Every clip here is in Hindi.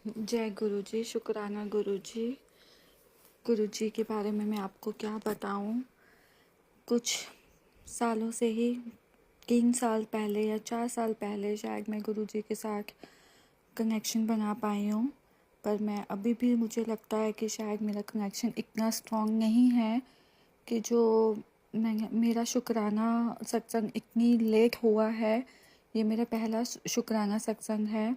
जय गुरु जी। शुक्राना गुरु जी। गुरु जी के बारे में मैं आपको क्या बताऊं। कुछ सालों से ही 3 साल पहले या 4 साल पहले शायद मैं गुरु जी के साथ कनेक्शन बना पाई हूँ, पर मैं अभी भी मुझे लगता है कि शायद मेरा कनेक्शन इतना स्ट्रॉन्ग नहीं है कि जो मेरा शुक्राना सत्संग इतनी लेट हुआ है। ये मेरा पहला शुक्राना सत्संग है।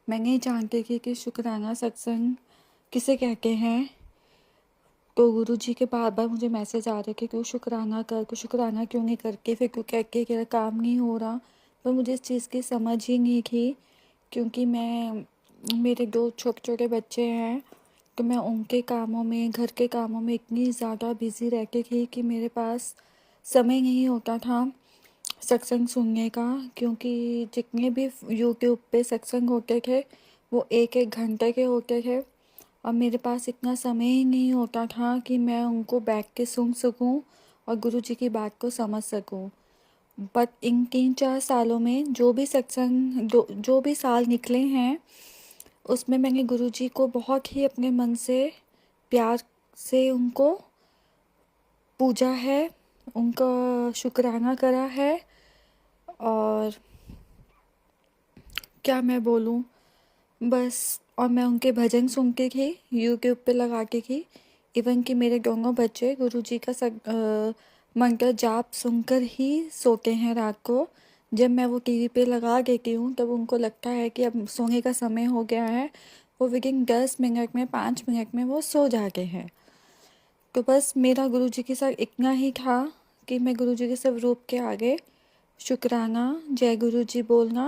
मैं नहीं जानती कि शुक्राना सत्संग किसे कहते हैं। तो गुरु जी के बार बार मुझे मैसेज आ रहे कि क्यों शुक्राना कर, क्यों शुक्राना क्यों नहीं करके, फिर क्यों कह के तेरा काम नहीं हो रहा। पर मुझे इस चीज़ की समझ ही नहीं थी, क्योंकि मेरे 2 छोटे छोटे बच्चे हैं, तो मैं उनके कामों में, घर के कामों में इतनी ज़्यादा बिज़ी रहती थी कि मेरे पास समय नहीं होता था सत्संग सुनने का। क्योंकि जितने भी यूट्यूब पे सत्संग होते थे वो 1-1 घंटे के होते थे, और मेरे पास इतना समय ही नहीं होता था कि मैं उनको बैठ के सुन सकूं और गुरु जी की बात को समझ सकूं। बट इन 3-4 सालों में जो भी सत्संग जो भी साल निकले हैं, उसमें मैंने गुरु जी को बहुत ही अपने मन से प्यार से उनको पूजा है, उनका शुक्राना करा है। और क्या मैं बोलूं, बस। और मैं उनके भजन सुनती थी, यूट्यूब पे लगाती थी। इवन कि मेरे दोनों बच्चे गुरु जी का मंत्र जाप सुनकर ही सोते हैं रात को। जब मैं वो टीवी पे लगा देती हूँ तब उनको लगता है कि अब सोने का समय हो गया है, वो विदिन 10 मिनट में, 5 मिनट में वो सो जाते हैं। तो बस मेरा गुरु जी के साथ इतना ही था कि मैं गुरु जी के स्वरूप के आगे शुक्राना, जय गुरु जी बोलना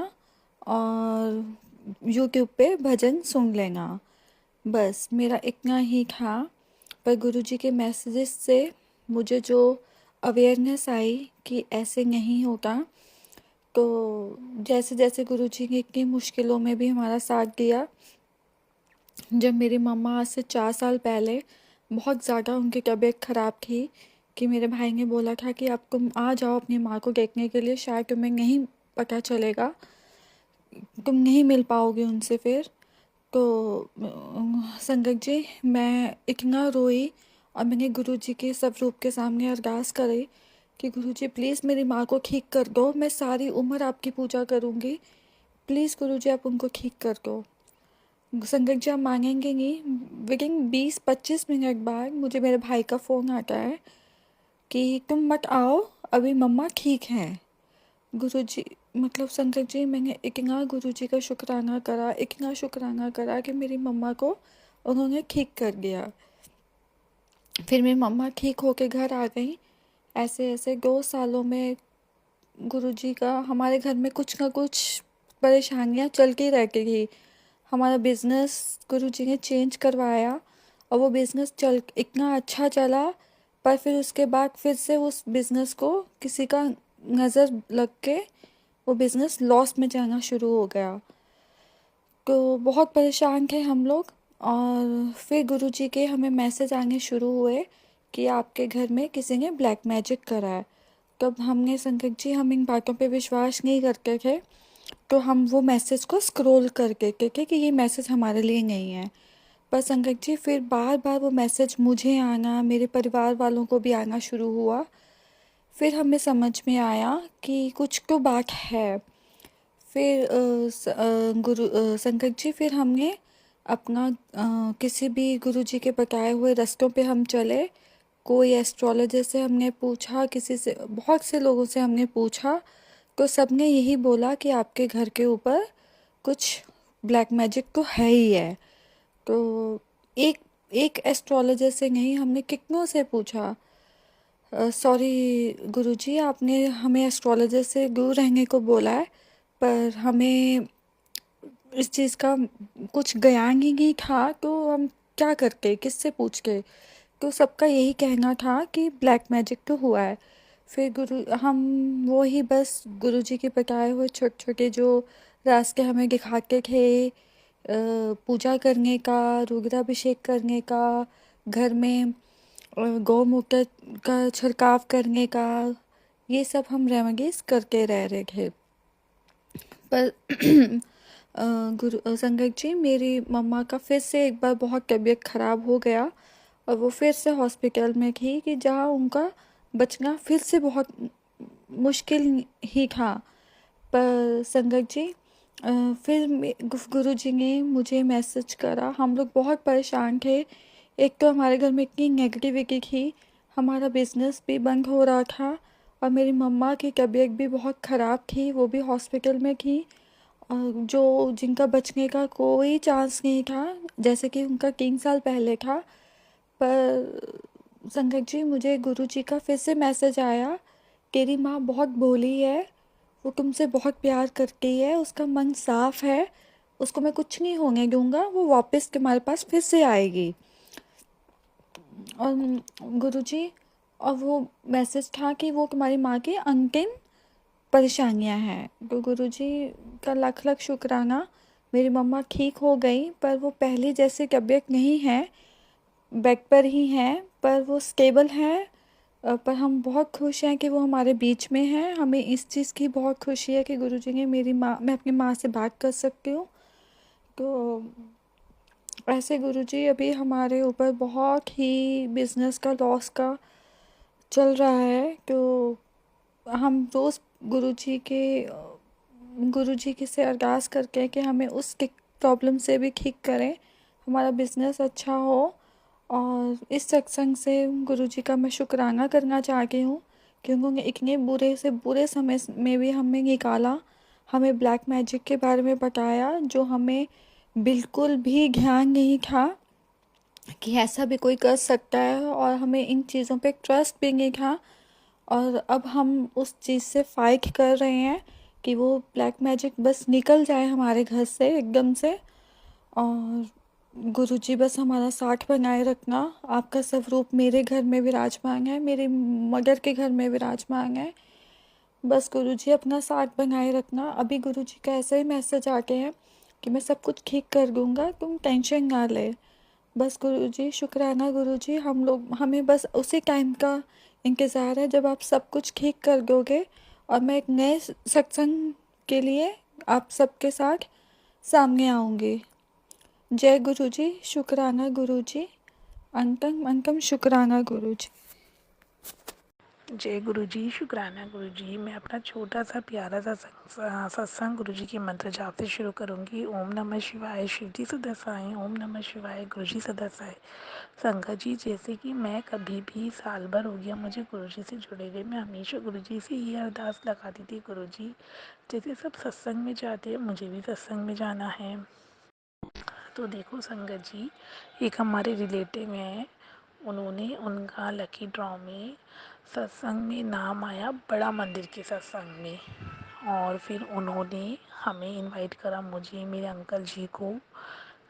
और यूट्यूब पे भजन सुन लेना, बस मेरा इतना ही था। पर गुरु जी के मैसेजेस से मुझे जो अवेयरनेस आई कि ऐसे नहीं होता, तो जैसे जैसे गुरु जी ने इतनी मुश्किलों में भी हमारा साथ दिया। जब मेरी मम्मा आज से 4 साल पहले बहुत ज़्यादा उनकी तबीयत ख़राब थी, कि मेरे भाई ने बोला था कि आप तुम आ जाओ अपनी माँ को देखने के लिए, शायद तुम्हें नहीं पता चलेगा, तुम नहीं मिल पाओगे उनसे फिर। तो संगत जी, मैं इतना रोई और मैंने गुरु जी के स्वरूप के सामने अरदास करी कि गुरु जी प्लीज़ मेरी माँ को ठीक कर दो, मैं सारी उम्र आपकी पूजा करूँगी, प्लीज़ गुरु जी आप उनको ठीक कर दो। संगत जी आप मांगेंगे नहीं, विदिन 20-25 मिनट बाद मुझे मेरे भाई का फ़ोन आता है कि तुम मत आओ, अभी मम्मा ठीक हैं। गुरु जी, मतलब संगत जी, मैंने इतना गुरु जी का शुक्राना करा, इतना शुक्राना करा कि मेरी मम्मा को उन्होंने ठीक कर दिया। फिर मेरी मम्मा ठीक होके घर आ गई। ऐसे ऐसे 2 सालों में गुरु जी का हमारे घर में कुछ ना कुछ परेशानियां चलती रहती थी। हमारा बिज़नेस गुरु जी ने चेंज करवाया और वो बिज़नेस चल इतना अच्छा चला, पर फिर उसके बाद फिर से उस बिज़नेस को किसी का नज़र लग के वो बिज़नेस लॉस में जाना शुरू हो गया। तो बहुत परेशान थे हम लोग। और फिर गुरु जी के हमें मैसेज आने शुरू हुए कि आपके घर में किसी ने ब्लैक मैजिक करा है। तब हमने, संगत जी, हम इन बातों पे विश्वास नहीं करते थे, तो हम वो मैसेज को स्क्रॉल कर देते थे कि ये मैसेज हमारे लिए नहीं है। पर संगत जी, फिर बार बार वो मैसेज मुझे आना, मेरे परिवार वालों को भी आना शुरू हुआ। फिर हमें समझ में आया कि कुछ तो बात है। फिर संगत जी, फिर हमने अपना किसी भी गुरु जी के बताए हुए रास्तों पे हम चले। कोई एस्ट्रोलॉजर से हमने पूछा, किसी से, बहुत से लोगों से हमने पूछा, तो सबने यही बोला कि आपके घर के ऊपर कुछ ब्लैक मैजिक तो है ही है। तो एक एक एस्ट्रोलॉजर से नहीं, हमने कितनों से पूछा। सॉरी गुरुजी, आपने हमें एस्ट्रोलॉजर से दूर रहने को बोला है, पर हमें इस चीज़ का कुछ ज्ञान ही नहीं था, तो हम क्या करते, किससे पूछ के। तो सबका यही कहना था कि ब्लैक मैजिक तो हुआ है। फिर हम वो ही बस गुरुजी के बताए हुए छोटे छोटे जो रास्ते हमें दिखाते थे, पूजा करने का, रुद्राभिषेक करने का, घर में गौमूत्र का छिड़काव करने का, ये सब हम रेमेडीज करते रह रहे थे। पर संगत जी, मेरी मम्मा का फिर से एक बार बहुत तबीयत ख़राब हो गया और वो फिर से हॉस्पिटल में थी कि जहाँ उनका बचना फिर से बहुत मुश्किल ही था। पर संगत जी, फिर गुरुजी ने मुझे मैसेज करा। हम लोग बहुत परेशान थे। एक तो हमारे घर में इतनी नेगेटिविटी थी, हमारा बिजनेस भी बंद हो रहा था और मेरी मम्मा की तबीयत भी बहुत ख़राब थी, वो भी हॉस्पिटल में थी। जो जिनका बचने का कोई चांस नहीं था, जैसे कि उनका 3 साल पहले था। पर संगत जी, मुझे गुरुजी का फिर से मैसेज आया, तेरी माँ बहुत भोली है, वो तुमसे बहुत प्यार करती है, उसका मन साफ है, उसको मैं कुछ नहीं होने दूंगा, वो वापस तुम्हारे पास फिर से आएगी। और गुरुजी, और वो मैसेज था कि वो तुम्हारी माँ की अंतिम परेशानियां हैं। तो गुरुजी का लाख लाख शुक्राना, मेरी मम्मा ठीक हो गई, पर वो पहले जैसी तबीयत नहीं है, बेड पर ही हैं, पर वो स्टेबल हैं। पर हम बहुत खुश हैं कि वो हमारे बीच में हैं। हमें इस चीज़ की बहुत खुशी है कि गुरुजी ने मेरी माँ मैं अपनी माँ से बात कर सकती हूँ। तो ऐसे गुरुजी अभी हमारे ऊपर बहुत ही बिजनेस का लॉस का चल रहा है। तो हम रोज़ गुरुजी के से अरदास करके कि हमें उस प्रॉब्लम से भी ठीक करें, हमारा बिजनेस अच्छा हो। और इस सत्संग से गुरुजी का मैं शुक्राना करना चाहती हूँ कि उन्होंने इतने बुरे से बुरे समय में भी हमें निकाला, हमें ब्लैक मैजिक के बारे में बताया जो हमें बिल्कुल भी ध्यान नहीं था कि ऐसा भी कोई कर सकता है, और हमें इन चीज़ों पे ट्रस्ट भी नहीं था। और अब हम उस चीज़ से फाइट कर रहे हैं कि वो ब्लैक मैजिक बस निकल जाए हमारे घर से एकदम से। और गुरुजी, बस हमारा साथ बनाए रखना। आपका स्वरूप मेरे घर में विराजमान है, मेरे मदर के घर में विराजमान है। बस गुरुजी अपना साथ बनाए रखना। अभी गुरुजी का ऐसा ही मैसेज आते हैं कि मैं सब कुछ ठीक कर दूंगा, तुम टेंशन ना ले। बस गुरुजी शुक्राना। गुरुजी, हमें बस उसी टाइम का इंतज़ार है जब आप सब कुछ ठीक कर दोगे और मैं एक नए सत्संग के लिए आप सबके साथ सामने आऊँगी। जय गुरुजी, शुक्राना गुरुजी, अंतम अंतम शुक्राना गुरुजी। जय गुरुजी, शुक्राना गुरुजी। मैं अपना छोटा सा प्यारा सा सत्संग गुरुजी के मंत्र जाप से शुरू करूंगी। ओम नमः शिवाय, शिव जी सदा साई। ओम नमः शिवाय, गुरुजी सदा साई। संगत जी, जैसे कि मैं कभी भी साल भर हो गया मुझे गुरुजी से जुड़े हुए, मैं हमेशा गुरुजी से ये अरदास लगाती थी, गुरुजी जैसे सब सत्संग में जाते हैं मुझे भी सत्संग में जाना है। तो देखो संगत जी, एक हमारे रिलेटिव हैं, उन्होंने उनका लकी ड्रॉ में सत्संग में नाम आया, बड़ा मंदिर के सत्संग में। और फिर उन्होंने हमें इनवाइट करा, मुझे, मेरे अंकल जी को।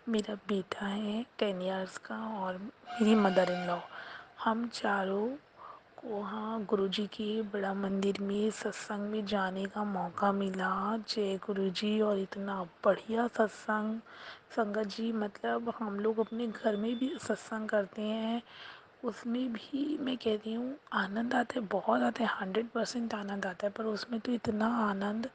मेरा बेटा है 10 इयर्स का और मेरी मदर इन लॉ, हम चारों को हाँ गुरुजी के बड़ा मंदिर में सत्संग में जाने का मौका मिला। जय गुरुजी। और इतना बढ़िया सत्संग संगत जी, मतलब हम लोग अपने घर में भी सत्संग करते हैं, उसमें भी मैं कहती हूँ आनंद आता है, बहुत आता है, 100% आनंद आता है। पर उसमें तो इतना आनंद,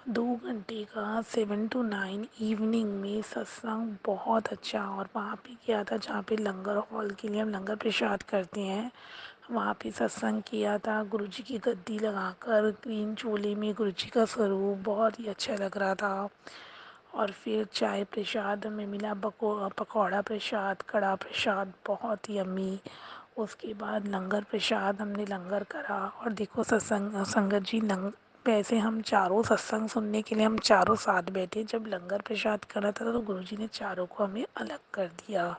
2 घंटे का 7 to 9 इवनिंग में सत्संग, बहुत अच्छा। और वहाँ पे क्या था, जहाँ पे लंगर हॉल के लिए हम लंगर प्रसाद करते हैं, वहाँ पे सत्संग किया था। गुरुजी की गद्दी लगाकर ग्रीन चोली में गुरुजी का स्वरूप बहुत ही अच्छा लग रहा था। और फिर चाय प्रसाद हमें मिला, पकौड़ा प्रसाद, कड़ा प्रसाद, बहुत ही यम्मी। उसके बाद लंगर प्रसाद, हमने लंगर करा। और देखो सत्संग संगत जी, वैसे हम चारों सत्संग सुनने के लिए हम चारों साथ बैठे, जब लंगर प्रसाद करा था तो गुरुजी ने चारों को हमें अलग कर दिया।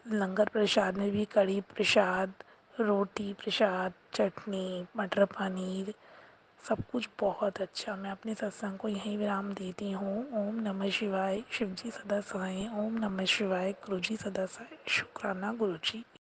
लंगर प्रसाद में भी कढ़ी प्रसाद, रोटी प्रसाद, चटनी, मटर पनीर, सब कुछ बहुत अच्छा। मैं अपने सत्संग को यहीं विराम देती हूँ। ओम नमः शिवाय, शिव जी सदा सहाय। ओम नमः शिवाय, गुरु जी सदा सहाय। शुक्राना गुरु जी।